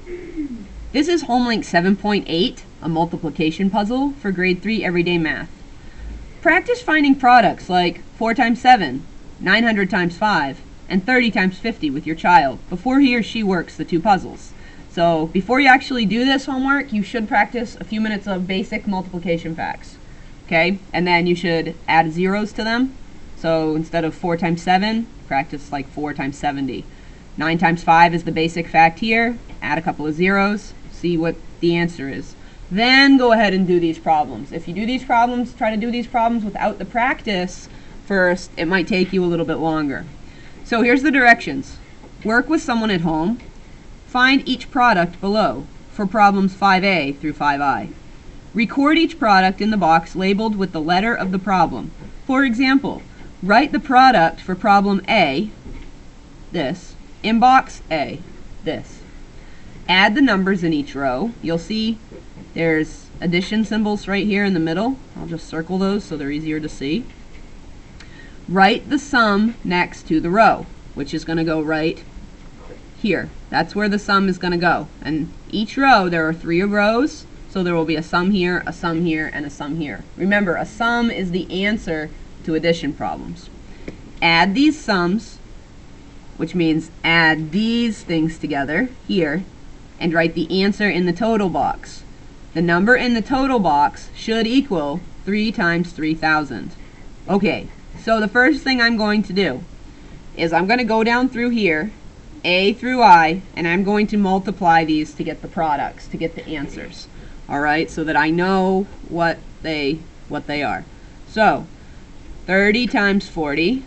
This is Homelink 7.8, a multiplication puzzle for grade 3 everyday math. Practice finding products like 4 times 7, 900 times 5, and 30 times 50 with your child before he or she works the two puzzles. So before you actually do this homework, you should practice a few minutes of basic multiplication facts. Okay? And then you should add zeros to them. So instead of 4 times 7, practice like 4 times 70. 9 times 5 is the basic fact here. Add a couple of zeros. See what the answer is. Then go ahead and do these problems. If you do these problems, try to do these problems without the practice first, it might take you a little bit longer. So here's the directions. Work with someone at home. Find each product below for problems 5A through 5I. Record each product in the box labeled with the letter of the problem. For example, write the product for problem A, this, in box A, this. Add the numbers in each row. You'll see there's addition symbols right here in the middle. I'll just circle those so they're easier to see. Write the sum next to the row, which is going to go right here. That's where the sum is going to go. And each row, there are 3 rows, so there will be a sum here, and a sum here. Remember, a sum is the answer to addition problems. Add these sums, which means add these things together here, and write the answer in the total box. The number in the total box should equal 3 times 3,000. Okay, so the first thing I'm going to do is I'm going to go down through here, A through I, and I'm going to multiply these to get the products, to get the answers. Alright, so that I know what they are. So, 30 times 40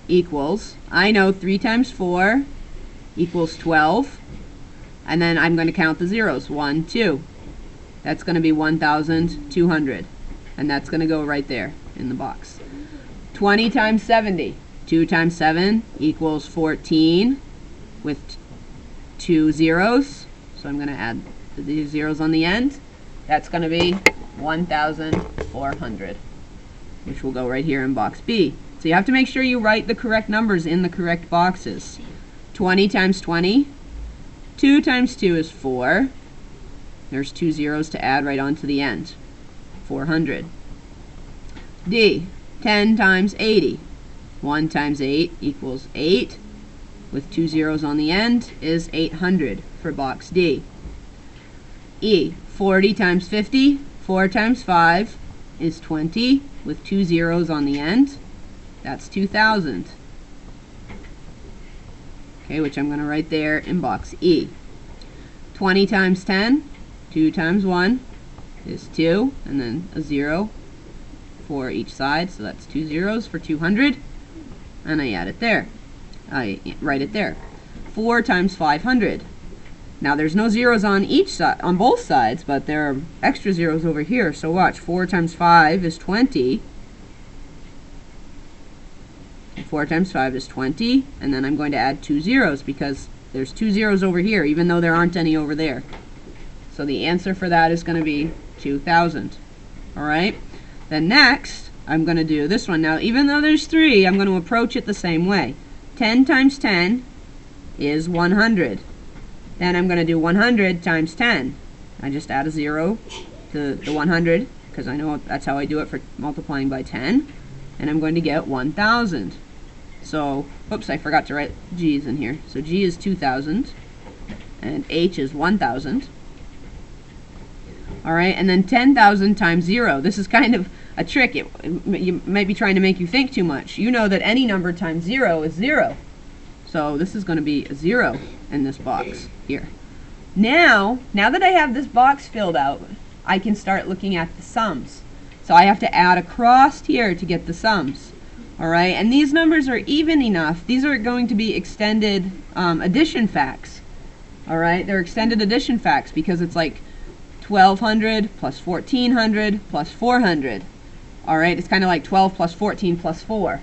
equals, I know 3 times 4 equals 12. And then I'm going to count the zeros. 1, 2. That's going to be 1,200. And that's going to go right there in the box. 20 times 70. 2 times 7 equals 14 with 2 zeros. So I'm going to add the zeros on the end. That's going to be 1,400, which will go right here in box B. So you have to make sure you write the correct numbers in the correct boxes. 20 times 20. 2 times 2 is 4. There's 2 zeros to add right onto the end. 400. D. 10 times 80. 1 times 8 equals 8. With 2 zeros on the end is 800 for box D. E. 40 times 50. 4 times 5 is 20. With 2 zeros on the end. That's 2,000. Okay, which I'm going to write there in box E. 20 times 10, 2 times 1 is 2, and then a 0 for each side, so that's 2 zeros for 200, and I add it there. I write it there. 4 times 500. Now there's no zeros on each side, on both sides, but there are extra zeros over here, so watch. 4 times 5 is 20. 4 times 5 is 20, and then I'm going to add 2 zeros because there's 2 zeros over here, even though there aren't any over there. So the answer for that is going to be 2,000. Alright? Then next, I'm going to do this one. Now, even though there's 3, I'm going to approach it the same way. 10 times 10 is 100. Then I'm going to do 100 times 10. I just add a 0 to the 100, because I know that's how I do it for multiplying by 10. And I'm going to get 1,000. So, oops, I forgot to write G's in here. So G is 2,000, and H is 1,000. Alright, and then 10,000 times 0. This is kind of a trick. You might be trying to make you think too much. You know that any number times 0 is 0. So this is going to be a 0 in this box here. Now that I have this box filled out, I can start looking at the sums. So I have to add across here to get the sums. Alright, and these numbers are even enough. These are going to be extended addition facts. Alright, they're extended addition facts because it's like 1,200 plus 1,400 plus 400. Alright, it's kind of like 12 plus 14 plus 4.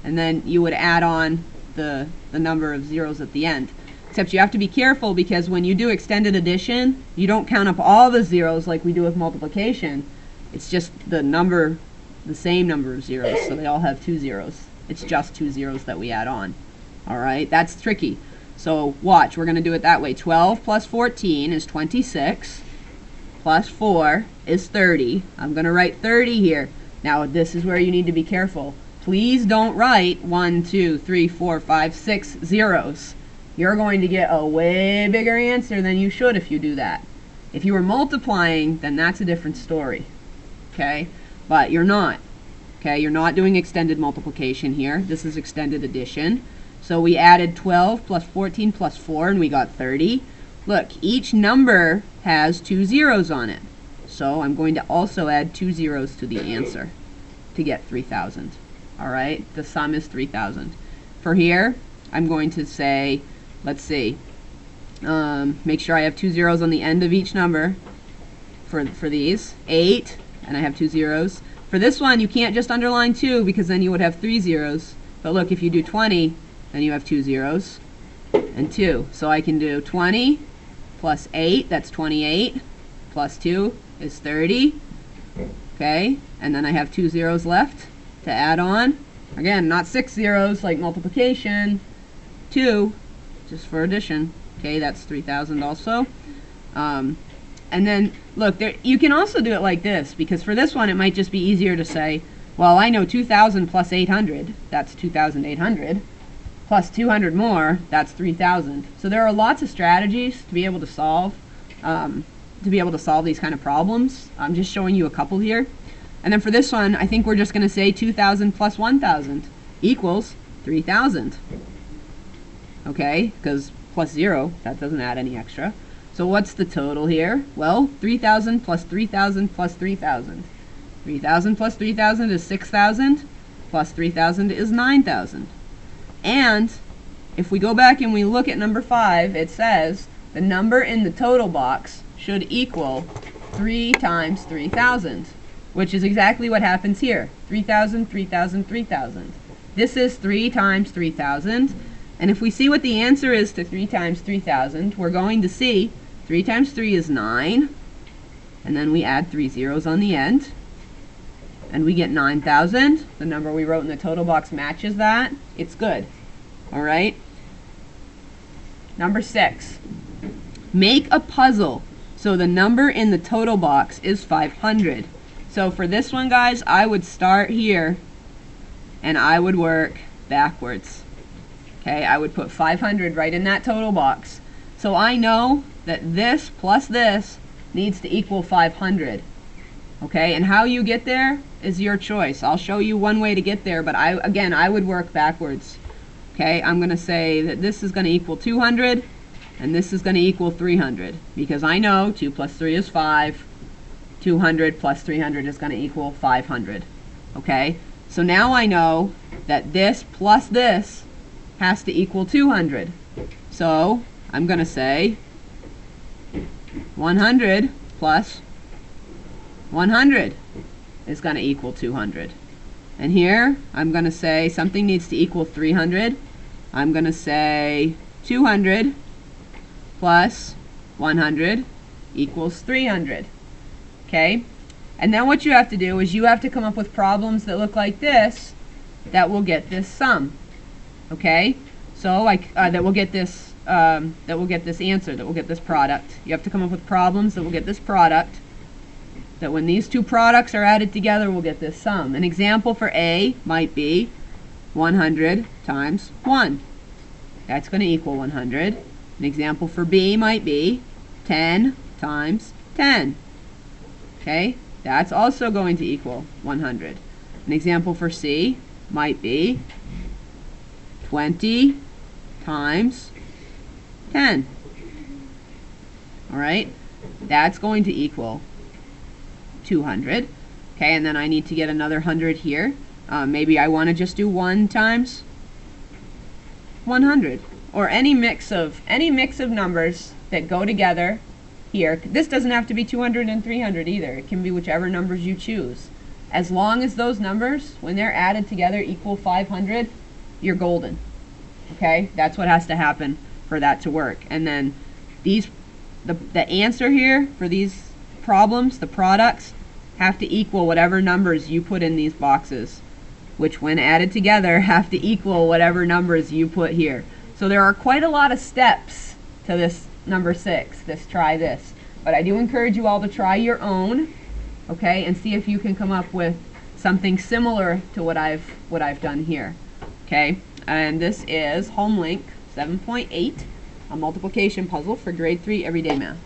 And then you would add on the number of zeros at the end. Except you have to be careful because when you do extended addition, you don't count up all the zeros like we do with multiplication. It's just the same number of zeros, so they all have 2 zeros. It's just 2 zeros that we add on. Alright, that's tricky. So watch, we're going to do it that way. 12 plus 14 is 26, plus 4 is 30. I'm going to write 30 here. Now this is where you need to be careful. Please don't write 1, 2, 3, 4, 5, 6 zeros. You're going to get a way bigger answer than you should if you do that. If you were multiplying, then that's a different story. Okay? But you're not. Okay? You're not doing extended multiplication here. This is extended addition. So we added 12 plus 14 plus 4 and we got 30. Look, each number has 2 zeros on it. So I'm going to also add 2 zeros to the answer to get 3,000. Alright, the sum is 3,000. For here, I'm going to say, let's see, make sure I have 2 zeros on the end of each number for these. 8, and I have 2 zeros. For this one, you can't just underline 2 because then you would have 3 zeros. But look, if you do 20, then you have 2 zeros and 2. So I can do 20 plus 8, that's 28, plus 2 is 30. Okay, and then I have 2 zeros left to add on. Again, not 6 zeros like multiplication. 2, just for addition. Okay, that's 3,000 also. And then, look, you can also do it like this, because for this one it might just be easier to say, well, I know 2,000 plus 800, that's 2,800, plus 200 more, that's 3,000. So there are lots of strategies to be able to solve these kind of problems. I'm just showing you a couple here. And then for this one, I think we're just going to say 2,000 plus 1,000 equals 3,000. Okay, because plus 0, that doesn't add any extra. So what's the total here? Well, 3,000 plus 3,000 plus 3,000. 3,000 plus 3,000 is 6,000, plus 3,000 is 9,000. And if we go back and we look at number 5, it says the number in the total box should equal 3 times 3,000. Which is exactly what happens here. 3,000, 3,000, 3,000. This is 3 times 3,000. And if we see what the answer is to 3 times 3,000, we're going to see 3 times 3 is 9. And then we add 3 zeros on the end. And we get 9,000. The number we wrote in the total box matches that. It's good. Alright? Number 6. Make a puzzle so the number in the total box is 500. So for this one, guys, I would start here and I would work backwards. Okay, I would put 500 right in that total box. So I know that this plus this needs to equal 500. Okay, and how you get there is your choice. I'll show you one way to get there, but I would work backwards. Okay, I'm going to say that this is going to equal 200 and this is going to equal 300 because I know 2 plus 3 is 5. 200 plus 300 is going to equal 500. Okay, so now I know that this plus this has to equal 200. So I'm going to say 100 plus 100 is going to equal 200. And here I'm going to say something needs to equal 300. I'm going to say 200 plus 100 equals 300. Okay, and then what you have to do is you have to come up with problems that look like this that will get this sum. Okay, so like that will get this answer, that will get this product. You have to come up with problems that will get this product, that when these two products are added together will get this sum. An example for A might be 100 times 1. That's going to equal 100. An example for B might be 10 times 10. Okay, that's also going to equal 100. An example for C might be 20 times 10. Alright, that's going to equal 200. Okay, and then I need to get another 100 here. Maybe I want to just do 1 times 100. Or any mix of numbers that go together. Here, this doesn't have to be 200 and 300 either. It can be whichever numbers you choose. As long as those numbers, when they're added together, equal 500, you're golden. Okay? That's what has to happen for that to work. And then the answer here for these problems, the products, have to equal whatever numbers you put in these boxes, which when added together have to equal whatever numbers you put here. So there are quite a lot of steps to this number 6, this try this. But I do encourage you all to try your own, okay, and see if you can come up with something similar to what I've done here. Okay, and this is Home Link 7.8, a multiplication puzzle for grade 3 everyday math.